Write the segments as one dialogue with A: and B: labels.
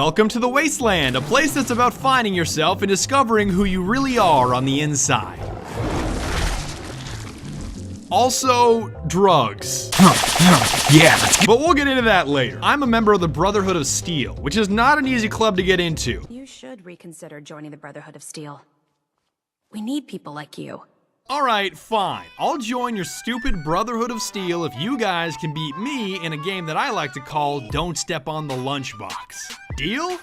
A: Welcome to the Wasteland, a place that's about finding yourself and discovering who you really are on the inside. Also, drugs.
B: Yeah.
A: But we'll get into that later. I'm a member of the Brotherhood of Steel, which is not an easy club to get into.
C: You should reconsider joining the Brotherhood of Steel. We need people like you.
A: Alright, fine. I'll join your stupid Brotherhood of Steel if you guys can beat me in a game that I like to call Don't Step on the Lunchbox. Deal?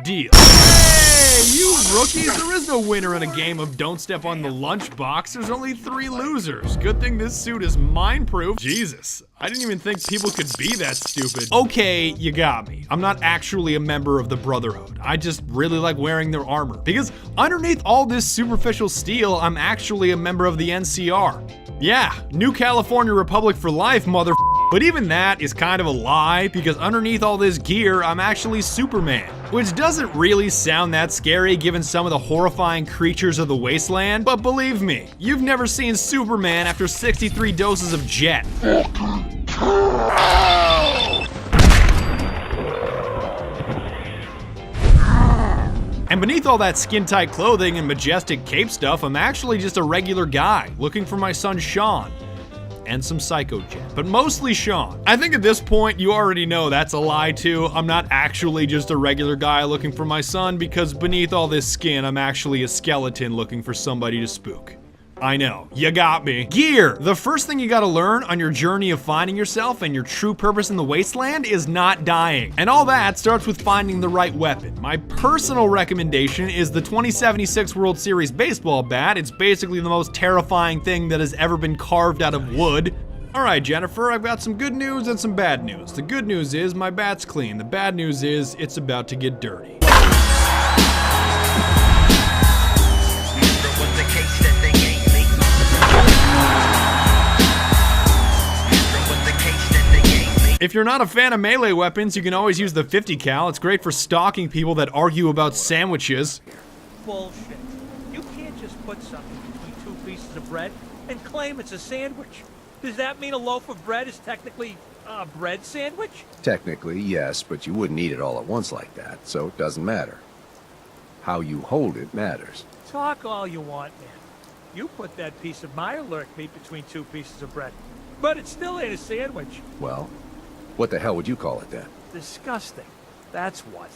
A: Deal. Hey, you rookies, there is no winner in a game of Don't Step on the Lunchbox. There's only 3 losers. Good thing this suit is mine-proof. Jesus, I didn't even think people could be that stupid. Okay, you got me. I'm not actually a member of the Brotherhood. I just really like wearing their armor. Because underneath all this superficial steel, I'm actually a member of the NCR. Yeah, New California Republic for life, mother. But even that is kind of a lie, because underneath all this gear, I'm actually Superman. Which doesn't really sound that scary given some of the horrifying creatures of the wasteland, but believe me, you've never seen Superman after 63 doses of jet. And beneath all that skin-tight clothing and majestic cape stuff, I'm actually just a regular guy, looking for my son Sean. And some Psycho Jet, but mostly Sean. I think at this point, you already know that's a lie too. I'm not actually just a regular guy looking for my son, because beneath all this skin, I'm actually a skeleton looking for somebody to spook. I know, you got me. Gear! The first thing you gotta learn on your journey of finding yourself and your true purpose in the wasteland is not dying. And all that starts with finding the right weapon. My personal recommendation is the 2076 World Series baseball bat. It's basically the most terrifying thing that has ever been carved out of wood. Alright, Jennifer, I've got some good news and some bad news. The good news is my bat's clean. The bad news is it's about to get dirty. If you're not a fan of melee weapons, you can always use the 50 cal. It's great for stalking people that argue about sandwiches.
D: Bullshit. You can't just put something between 2 pieces of bread and claim it's a sandwich. Does that mean a loaf of bread is technically a bread sandwich?
B: Technically, yes, but you wouldn't eat it all at once like that, so it doesn't matter. How you hold it matters.
D: Talk all you want, man. You put that piece of my alert meat between 2 pieces of bread, but it still ain't a sandwich.
B: Well, what the hell would you call it then?
D: Disgusting. That's what.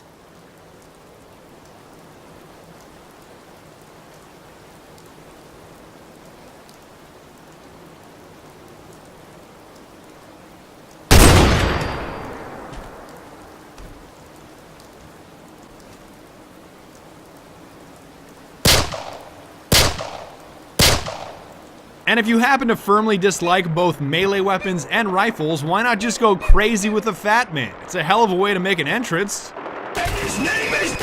A: And if you happen to firmly dislike both melee weapons and rifles, why not just go crazy with the Fat Man? It's a hell of a way to make an entrance.
E: And his name is...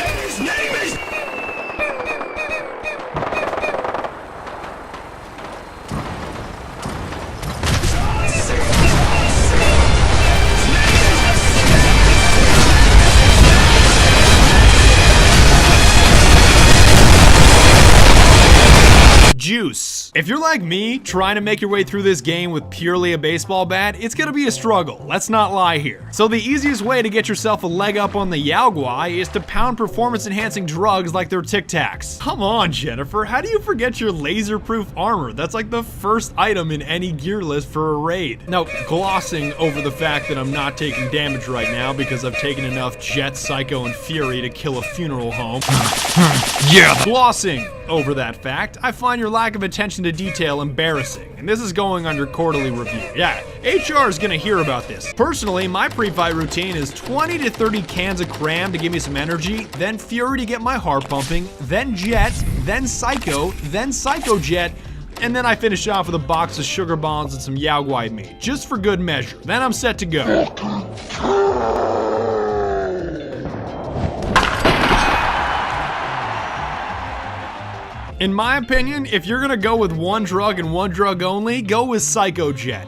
A: Juice. If you're like me, trying to make your way through this game with purely a baseball bat, it's gonna be a struggle, let's not lie here. So the easiest way to get yourself a leg up on the Yao Guai is to pound performance-enhancing drugs like they're Tic Tacs. Come on, Jennifer, how do you forget your laser-proof armor? That's like the first item in any gear list for a raid. Now, glossing over the fact that I'm not taking damage right now because I've taken enough Jet, Psycho, and Fury to kill a funeral home. Yeah! Glossing over that fact, I find your lack of attention to detail embarrassing, and this is going under quarterly review. Yeah, HR is gonna hear about this. Personally, my pre-fight routine is 20 to 30 cans of cram to give me some energy, then Fury to get my heart pumping, then Jet, then Psycho Jet, and then I finish off with a box of sugar bombs and some Yao Guai meat, just for good measure. Then I'm set to go. In my opinion, if you're gonna go with one drug and one drug only, go with Psycho Jet.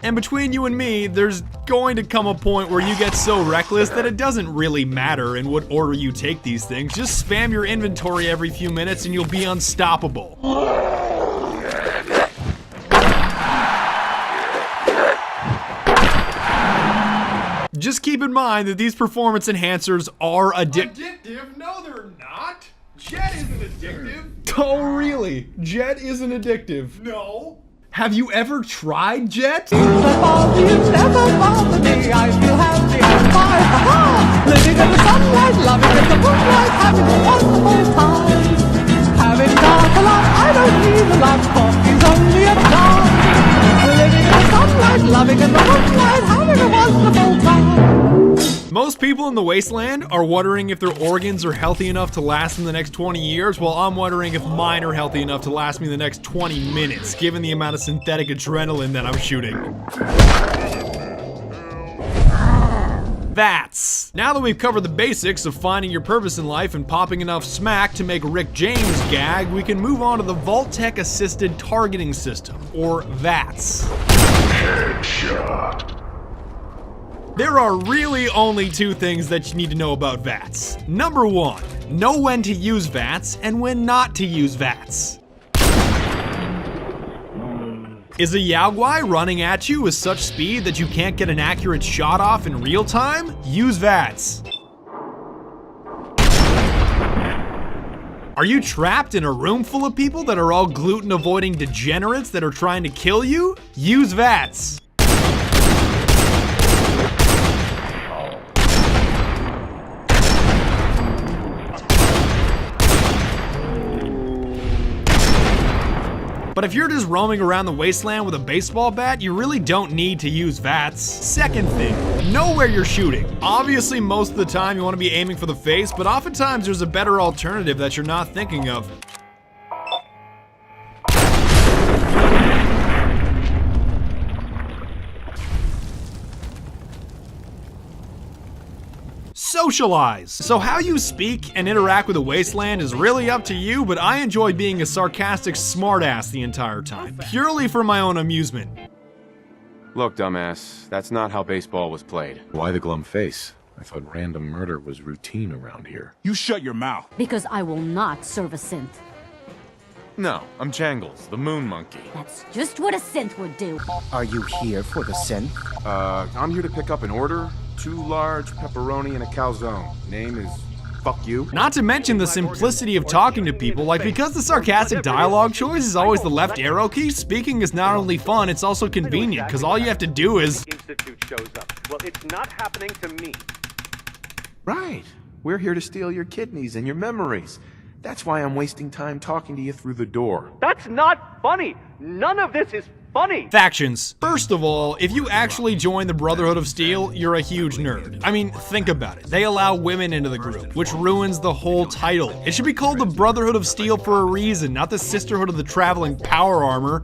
A: And between you and me, there's going to come a point where you get so reckless that it doesn't really matter in what order you take these things. Just spam your inventory every few minutes and you'll be unstoppable. Just keep in mind that these performance enhancers are
F: Addictive? No, they're not. Jet isn't addictive.
A: Oh, really? Jet isn't addictive.
F: No.
A: Have you ever tried Jet?
G: Living in the sunlight, loving in the moonlight, having a wonderful time. Having got a lot, I don't need a lot, coffee's only a dime. Living in the sunlight, loving in the moonlight, having a wonderful time.
A: Most people in the wasteland are wondering if their organs are healthy enough to last them the next 20 years, while I'm wondering if mine are healthy enough to last me the next 20 minutes, given the amount of synthetic adrenaline that I'm shooting. Vats. Now that we've covered the basics of finding your purpose in life and popping enough smack to make Rick James gag, we can move on to the Vault-Tec Assisted Targeting System, or VATS.
E: Headshot.
A: There are really only two things that you need to know about VATS. Number one, know when to use VATS and when not to use VATS. Is a Yaogwai running at you with such speed that you can't get an accurate shot off in real time? Use VATS. Are you trapped in a room full of people that are all gluten-avoiding degenerates that are trying to kill you? Use VATS. But if you're just roaming around the wasteland with a baseball bat, you really don't need to use VATS. Second thing, know where you're shooting. Obviously, most of the time you want to be aiming for the face, but oftentimes there's a better alternative that you're not thinking of. Socialize. So how you speak and interact with the wasteland is really up to you, but I enjoy being a sarcastic smartass the entire time, purely for my own amusement.
H: Look, dumbass, that's not how baseball was played.
B: Why the glum face? I thought random murder was routine around here.
F: You shut your mouth.
I: Because I will not serve a synth.
H: No, I'm Jangles, the moon monkey.
I: That's just what a synth would do.
J: Are you here for the synth?
H: I'm here to pick up an order. 2 large pepperoni and a calzone. Name is fuck you.
A: Not to mention the simplicity of talking to people, like because the sarcastic dialogue choice is always the left arrow key, speaking is not only fun, it's also convenient, because all you have to do is...
K: Institute shows up. Well, it's not happening to me.
L: Right. We're here to steal your kidneys and your memories. That's why I'm wasting time talking to you through the door.
K: That's not funny. None of this is funny.
A: Factions. First of all, if you actually join the Brotherhood of Steel, you're a huge nerd. I mean, think about it. They allow women into the group, which ruins the whole title. It should be called the Brotherhood of Steel for a reason, not the Sisterhood of the Traveling Power Armor.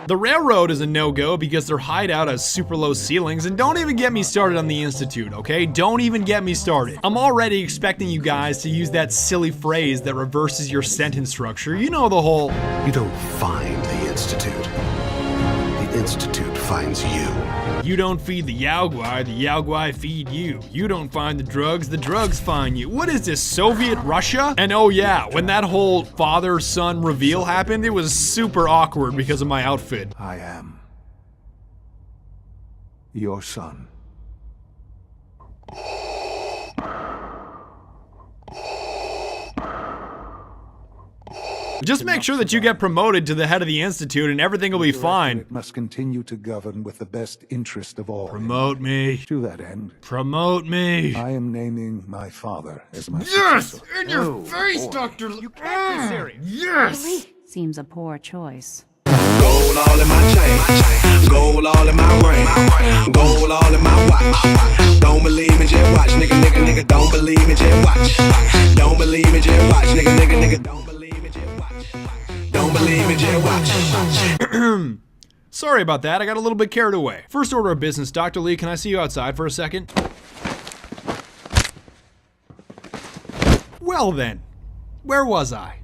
A: The Railroad is a no-go because their hideout has super low ceilings, and don't even get me started on the Institute, okay? Don't even get me started. I'm already expecting you guys to use that silly phrase that reverses your sentence structure. You know the whole...
M: You don't find the Institute. The Institute finds you.
A: You don't feed the Yaogwai feed you. You don't find the drugs find you. What is this, Soviet Russia? And oh yeah, when that whole father-son reveal happened, it was super awkward because of my outfit.
M: I am your son.
A: Just make sure that you get promoted to the head of the Institute and everything will be fine.
M: It must continue to govern with the best interest of all.
A: Promote me.
M: To that end,
A: promote me.
M: I am naming my father as my
F: successor. In your face, Dr.
D: You can't be serious.
F: Yes!
I: Seems a poor choice.
E: Gold all in my chain, gold all in my ring, gold all in my watch. Don't believe me, just watch, nigga, don't believe me, just watch. Don't believe me, just watch, nigga, don't believe me, just watch. Don't believe me, just watch.
A: Sorry about that, I got a little bit carried away. First order of business, Dr. Lee, can I see you outside for a second? Well then, where was I?